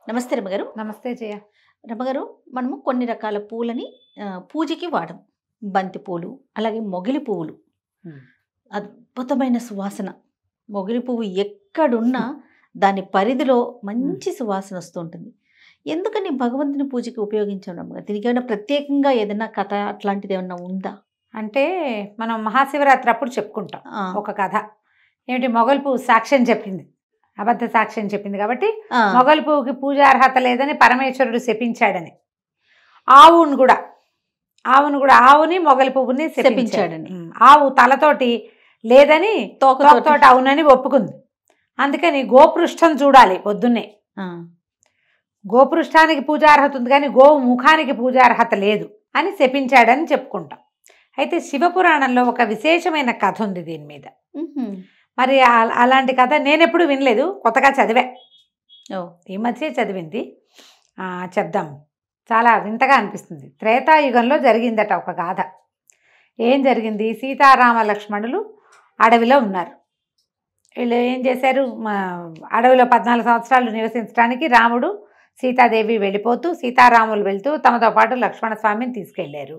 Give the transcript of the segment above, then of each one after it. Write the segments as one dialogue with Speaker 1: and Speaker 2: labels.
Speaker 1: నమస్తే రమగారు.
Speaker 2: నమస్తే జయ.
Speaker 1: రమగారు, మనము కొన్ని రకాల పూలని పూజకి వాడం. బంతి పూలు, అలాగే మొగిలి పువ్వులు. అద్భుతమైన సువాసన. మొగిలి పువ్వు ఎక్కడున్నా దాని పరిధిలో మంచి సువాసన వస్తూ ఉంటుంది. ఎందుకని భగవంతుని పూజకి ఉపయోగించాం రమ్మగారు? దీనికి ఏమైనా ప్రత్యేకంగా ఏదైనా కథ అట్లాంటిది ఏమన్నా ఉందా?
Speaker 2: అంటే మనం మహాశివరాత్రి అప్పుడు చెప్పుకుంటాం ఒక కథ. ఏమిటి, మొగలి పువ్వు సాక్ష్యం చెప్పింది, అబద్ధ సాక్ష్యం చెప్పింది కాబట్టి మొగలి పువ్వుకి పూజ అర్హత లేదని పరమేశ్వరుడు శపించాడని. ఆవుని మొగలి పువ్వుని శపించాడని. ఆవు తలతోటి లేదని తోకతోటి అవునని ఒప్పుకుంది. అందుకని గోపృష్టం చూడాలి పొద్దున్నే. గోపృష్టానికి పూజార్హత ఉంది కానీ గోవు ముఖానికి పూజార్హత లేదు అని శపించాడని చెప్పుకుంటాం. అయితే శివపురాణంలో ఒక విశేషమైన కథ ఉంది దీని మీద. మరి అలాంటి కథ నేనెప్పుడు వినలేదు, కొత్తగా చదివా. ఈ మధ్య చదివింది, చెప్దాం. చాలా వింతగా అనిపిస్తుంది. త్రేతాయుగంలో జరిగిందట ఒక గాథ. ఏం జరిగింది? సీతారామ లక్ష్మణులు అడవిలో ఉన్నారు. వీళ్ళు ఏం చేశారు, అడవిలో 14 సంవత్సరాలు నివసించడానికి రాముడు సీతాదేవి వెళ్ళిపోతూ, సీతారాములు వెళ్తూ తమతో పాటు లక్ష్మణ స్వామిని తీసుకెళ్లారు.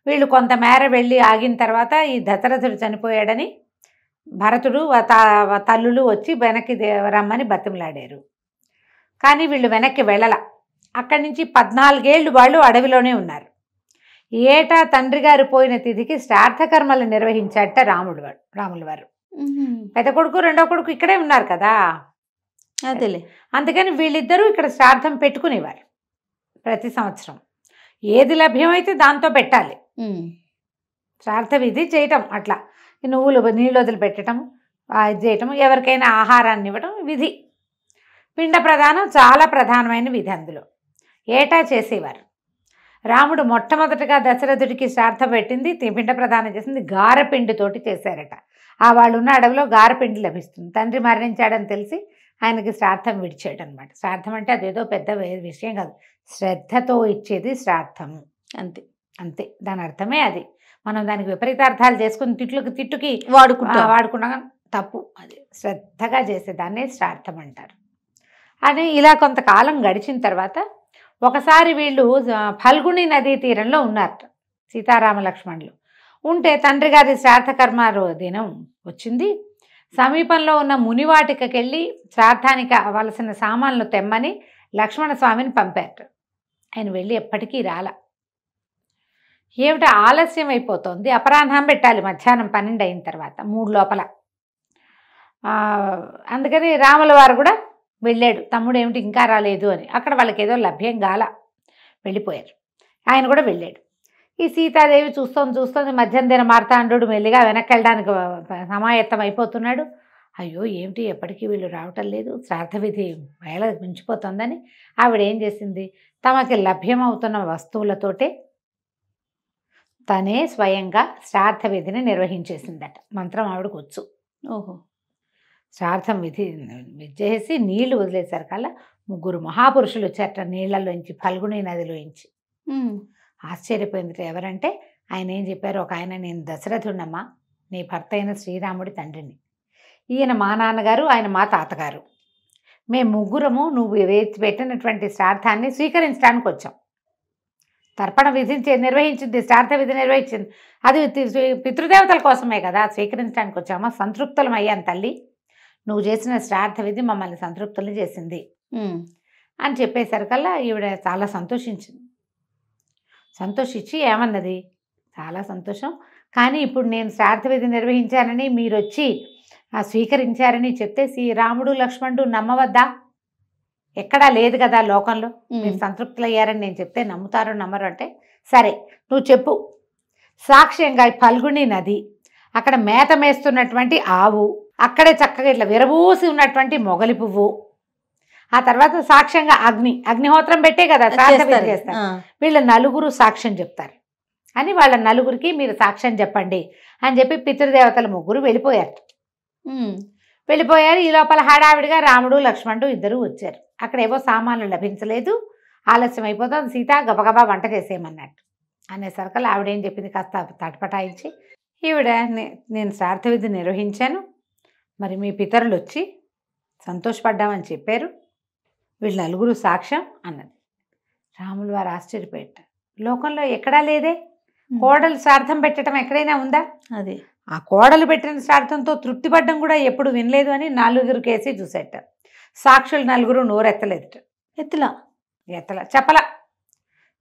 Speaker 2: వీళ్ళు కొంతమేర వెళ్ళి ఆగిన తర్వాత ఈ దశరథుడు చనిపోయాడని భరతుడు తల్లులు వచ్చి వెనక్కి రమ్మని బతిమలాడారు. కానీ వీళ్ళు వెనక్కి వెళ్ళల. అక్కడి నుంచి 14 ఏళ్ళు వాళ్ళు అడవిలోనే ఉన్నారు. ఏటా తండ్రి గారు పోయిన తిథికి శ్రాద్ధకర్మలు నిర్వహించాట రాముల వారు. పెద్ద కొడుకు రెండో కొడుకు ఇక్కడే ఉన్నారు కదా,
Speaker 1: అదేలే.
Speaker 2: అందుకని వీళ్ళిద్దరూ ఇక్కడ శ్రాద్ధం పెట్టుకునేవారు. ప్రతి సంవత్సరం ఏది లభ్యమైతే దాంతో పెట్టాలి. శ్రాద్ధ విధి చేయటం, అట్లా నువ్వులు నీళ్ళు వదిలిపెట్టడం, ఇది చేయటం, ఎవరికైనా ఆహారాన్ని ఇవ్వటం విధి. పిండ ప్రదానం చాలా ప్రధానమైన విధి. అందులో ఏటా చేసేవారు. రాముడు మొట్టమొదటిగా దశరథుడికి శ్రాద్ధ పెట్టింది, పిండ ప్రదానం చేసింది గారపిండితోటి చేశారట. వాళ్ళు ఉన్న అడవిలో గారపిండి లభిస్తుంది. తండ్రి మరణించాడని తెలిసి ఆయనకి శ్రాద్ధం విడిచాడు అనమాట. శ్రాద్ధం అంటే అదేదో పెద్ద విషయం కాదు, శ్రద్ధతో ఇచ్చేది శ్రాద్ధము, అంతే అంతే. దాని అర్థమే అది. మనం దానికి విపరీతార్థాలు చేసుకుని తిట్టుకి వాడుకున్నా తప్పు. అది శ్రద్ధగా చేసేదాన్నే శ్రాద్ధం అంటారు. అని ఇలా కొంతకాలం గడిచిన తర్వాత ఒకసారి వీళ్ళు ఫల్గుణి నదీ తీరంలో ఉన్నారు, సీతారామ లక్ష్మణులు. ఉంటే తండ్రి గారి శ్రాద్ధకర్మ దినం వచ్చింది. సమీపంలో ఉన్న మునివాటికకి వెళ్ళి శ్రాద్ధానికి కావలసిన సామాన్లు తెమ్మని లక్ష్మణ స్వామిని పంపారు. ఆయన వెళ్ళి ఎప్పటికీ రాల. ఏమిటో ఆలస్యం అయిపోతుంది, అపరాహ్నం పెట్టాలి, మధ్యాహ్నం 12 అయిన తర్వాత 3 లోపల. అందుకని రాముల వారు కూడా వెళ్ళాడు. తమ్ముడు ఏమిటి ఇంకా రాలేదు అని. అక్కడ వాళ్ళకి ఏదో లభ్యం గాల, వెళ్ళిపోయారు. ఆయన కూడా వెళ్ళాడు. ఈ సీతాదేవి చూస్తోంది మధ్యాహ్నం మార్తాండు మెల్లిగా వెనక్కి వెళ్ళడానికి సమాయత్తం అయిపోతున్నాడు. అయ్యో ఏమిటి ఎప్పటికీ వీళ్ళు రావటం లేదు, శ్రాద్ధ విధి వేళ మించిపోతుందని ఆవిడ ఏం చేసింది, తమకి లభ్యమవుతున్న వస్తువులతోటే తనే స్వయంగా శ్రాద్ధ విధిని నిర్వహించేసిందట. మంత్రం ఆవిడకు వచ్చు. శ్రాద్ధం విధి చేసి నీళ్లు వదిలేశారు కల్లా 3 మహాపురుషులు వచ్చారట నీళ్లలోంచి, ఫల్గుణి నదిలోంచి. ఆశ్చర్యపోయింది. ఎవరంటే ఆయన ఏం చెప్పారు, ఒక ఆయన, నేను దశరథుడమ్మా, నీ భర్త అయిన శ్రీరాముడి తండ్రిని. ఈయన మా నాన్నగారు, ఆయన మా తాతగారు. మేము ముగ్గురము నువ్వు పెట్టినటువంటి శ్రాద్ధాన్ని స్వీకరించడానికి వచ్చాం. తర్పణ విధి నిర్వహించింది, శ్రాద్ధ విధి నిర్వహించింది, అది పితృదేవతల కోసమే కదా, స్వీకరించడానికి వచ్చామా. సంతృప్తులం అయ్యాను తల్లి, నువ్వు చేసిన శ్రాద్ధ విధి మమ్మల్ని సంతృప్తులు చేసింది అని చెప్పేసరికల్లా ఈవిడ చాలా సంతోషించి ఏమన్నది, చాలా సంతోషం, కానీ ఇప్పుడు నేను శ్రాద్ధ విధి నిర్వహించానని మీరు వచ్చి స్వీకరించారని చెప్తే శ్రీరాముడు లక్ష్మణుడు నమ్మవద్దా? ఎక్కడా లేదు కదా లోకంలో, మీరు సంతృప్తులు అయ్యారని నేను చెప్తే నమ్ముతారో నమ్మరు అంటే, సరే నువ్వు చెప్పు. సాక్ష్యంగా ఫల్గుణి నది, అక్కడ మేత మేస్తున్నటువంటి ఆవు, అక్కడే చక్కగా ఇట్లా విరబూసి ఉన్నటువంటి మొగలి పువ్వు, ఆ తర్వాత సాక్ష్యంగా అగ్నిహోత్రం పెట్టే కదా శ్రాద్ధ విధి చేస్తారు. వీళ్ళ 4 సాక్ష్యం చెప్తారు అని, వాళ్ళ 4కి మీరు సాక్ష్యం చెప్పండి అని చెప్పి పితృదేవతల 3 వెళ్ళిపోయారు. ఈ లోపల హడావిడిగా రాముడు లక్ష్మణుడు ఇద్దరు వచ్చారు. అక్కడ ఏవో సామాన్లు లభించలేదు, ఆలస్యం అయిపోతుంది, సీత గబగబా వంట చేసేయమన్నట్టు అనేసరికల్లా ఆవిడేం చెప్పింది, కాస్త తటపటాయించి, ఈవిడ నేను శ్రాద్ధ విధి నిర్వహించాను, మరి మీ పితరులు వచ్చి సంతోషపడ్డామని చెప్పారు, వీళ్ళు నలుగురు సాక్ష్యం అన్నది. రాములు వారు ఆశ్చర్యపోయారు. లోకంలో ఎక్కడా లేదే, కోడలు శ్రార్థం పెట్టడం ఎక్కడైనా ఉందా?
Speaker 1: అదే
Speaker 2: ఆ కోడలు పెట్టిన శ్రార్థంతో తృప్తి పడ్డం కూడా ఎప్పుడు వినలేదు అని నలుగురు కేసి చూసేట. సాక్షులు నలుగురు నోరెత్తలేదు. ఎత్తల చెప్పల.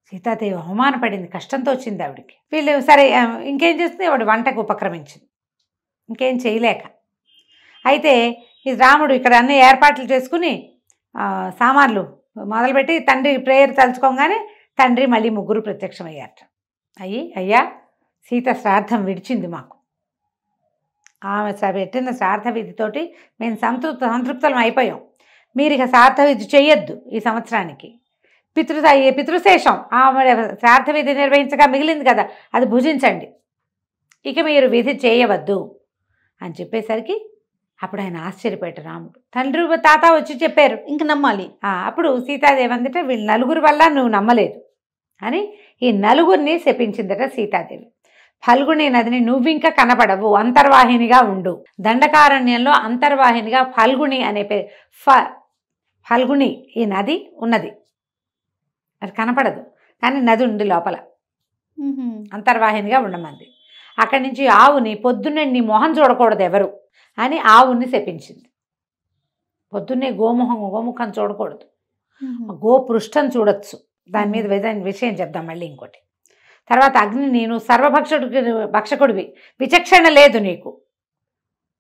Speaker 2: సీతాదేవి అవమానపడింది, కష్టంతో వచ్చింది ఆవిడికి. వీళ్ళు సరే ఇంకేం చేస్తుంది, ఆవిడ వంటకు ఉపక్రమించింది ఇంకేం చేయలేక. అయితే ఈ రాముడు ఇక్కడ అన్ని ఏర్పాట్లు చేసుకుని సామాన్లు మొదలుపెట్టి తండ్రి ప్రేయర్ తలుచుకోగానే తండ్రి మళ్ళీ ముగ్గురు ప్రత్యక్షమయ్యారట. అయ్యా సీత శ్రాద్ధం విడిచింది మాకు, ఆమె పెట్టిన శ్రాద్ధ విధితోటి మేము సంతృప్తం అయిపోయాం. మీరు ఇక శ్రాద్ధ విధి చెయ్యొద్దు, ఈ సంవత్సరానికి పితృశేషం ఆమె శ్రాద్ధ విధి నిర్వహించగా మిగిలింది కదా, అది భుజించండి, ఇక మీరు విధి చేయవద్దు అని చెప్పేసరికి అప్పుడు ఆయన ఆశ్చర్యపోయాడు రాముడు. తండ్రి తాత వచ్చి చెప్పారు, ఇంక నమ్మాలి. అప్పుడు సీతాదేవి అందట వీళ్ళు నలుగురు వల్ల నువ్వు నమ్మలేదు అని ఈ నలుగురిని శపించిందట సీతాదేవి. ఫల్గుణి నదిని నువ్వింక కనపడవు, అంతర్వాహినిగా ఉండు. దండకారణ్యంలో అంతర్వాహినిగా ఫల్గుణి అనే పేరు. ఫల్గుణి ఈ నది ఉన్నది, అది కనపడదు కానీ నది ఉంది లోపల, అంతర్వాహినిగా ఉండమంది. అక్కడి నుంచి ఆవుని పొద్దున్నే నీ మొహం చూడకూడదు ఎవరు అని ఆవుని శపించింది. పొద్దున్నే గోముఖం చూడకూడదు, గోపృష్టం చూడొచ్చు. దాని మీద విషయం చెప్దాం మళ్ళీ ఇంకోటి. తర్వాత అగ్ని, నేను భక్షకుడివి, విచక్షణ లేదు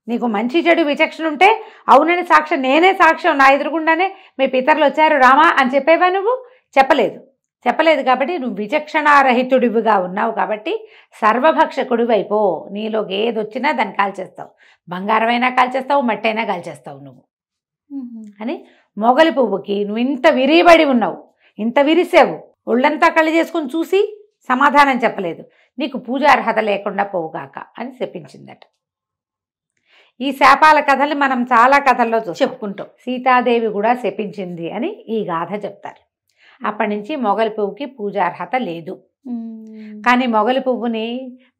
Speaker 2: నీకు మంచి చెడు విచక్షణ ఉంటే అవునని సాక్ష్యం, నేనే సాక్ష్యం, నా ఎదురుగుండానే మీ పితరులు వచ్చారు రామా అని చెప్పేవా నువ్వు? చెప్పలేదు కాబట్టి నువ్వు విచక్షణారహితుడివిగా ఉన్నావు కాబట్టి సర్వభక్షకుడివి అయిపో. నీలోకి ఏది వచ్చినా దాన్ని కాల్చేస్తావు, బంగారమైనా కాల్చేస్తావు, మట్టి అయినా కాల్చేస్తావు నువ్వు అని. మొగలి పువ్వుకి నువ్వు ఇంత విరిబడి ఉన్నావు, ఇంత విరిసావు, ఒళ్ళంతా కళ్ళు చేసుకుని చూసి సమాధానం చెప్పలేదు, నీకు పూజార్హత లేకుండా పోవుగాక అని శపించిందట. ఈ శాపాల కథలు మనం చాలా కథల్లో చెప్పుకుంటాం. సీతాదేవి కూడా శపించింది అని ఈ గాథ చెప్తారు. అప్పటి నుంచి మొగలి పువ్వుకి పూజార్హత లేదు. కానీ మొగలి పువ్వుని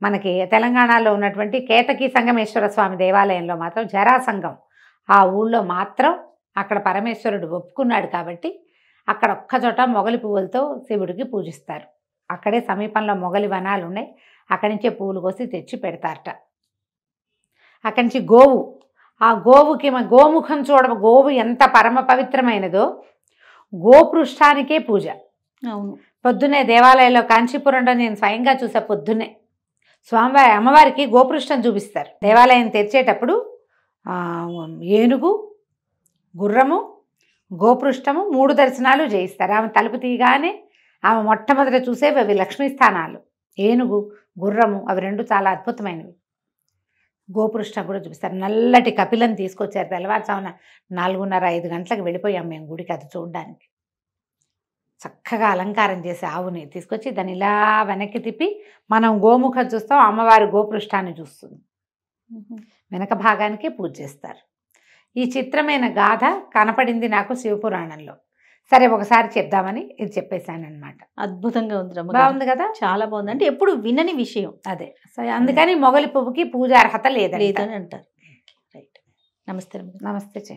Speaker 2: మనకి తెలంగాణలో ఉన్నటువంటి కేతకి సంగమేశ్వర స్వామి దేవాలయంలో మాత్రం జరాసంగం ఆ ఊళ్ళో మాత్రం అక్కడ పరమేశ్వరుడు ఒప్పుకున్నాడు కాబట్టి అక్కడ ఒక్కచోట మొగలి పువ్వులతో శివుడికి పూజిస్తారు. అక్కడే సమీపంలో మొగలి వనాలు ఉన్నాయి, అక్కడి నుంచే పువ్వులు కోసి తెచ్చి పెడతారట. అక్కడి నుంచి గోవు, ఆ గోవుకి గోముఖం గోవు ఎంత పరమ పవిత్రమైనదో గోపృష్టానికే పూజ.
Speaker 1: అవును,
Speaker 2: పొద్దున్నే దేవాలయంలో కాంచీపురంలో నేను స్వయంగా చూసా. పొద్దున్నే స్వామివారి అమ్మవారికి గోపృష్టం చూపిస్తారు. దేవాలయం తెరిచేటప్పుడు ఏనుగు, గుర్రము, గోపృష్టము 3 దర్శనాలు చేయిస్తారు. ఆమె తలుపు తీయగానే ఆమె మొట్టమొదట చూసేవి అవి లక్ష్మీ స్థానాలు. ఏనుగు, గుర్రము అవి 2 చాలా అద్భుతమైనవి. గోపృష్టం కూడా చూపిస్తారు. నల్లటి కపిలను తీసుకొచ్చారు. తెల్లవారుజామున 4:30-5 గంటలకు వెళ్ళిపోయాం మేము గుడికి అది చూడడానికి. చక్కగా అలంకారం చేసి ఆవుని తీసుకొచ్చి దాన్ని ఇలా వెనక్కి తిప్పి మనం గోముఖం చూస్తాం, అమ్మవారి గోపృష్టాన్ని చూస్తుంది. వెనక భాగానికి పూజ చేస్తారు. ఈ చిత్రమైన గాథ కనపడింది నాకు శివపురాణంలో. సరే ఒకసారి చెప్దామని ఇది చెప్పేశాను అనమాట.
Speaker 1: అద్భుతంగా ఉంది,
Speaker 2: బాగుంది కదా,
Speaker 1: చాలా బాగుంది. అంటే ఎప్పుడు వినని విషయం
Speaker 2: అదే. అందుకని మొగలి పువ్వుకి పూజార్హత లేదని
Speaker 1: అంటారు. రైట్. నమస్తే.
Speaker 2: నమస్తే.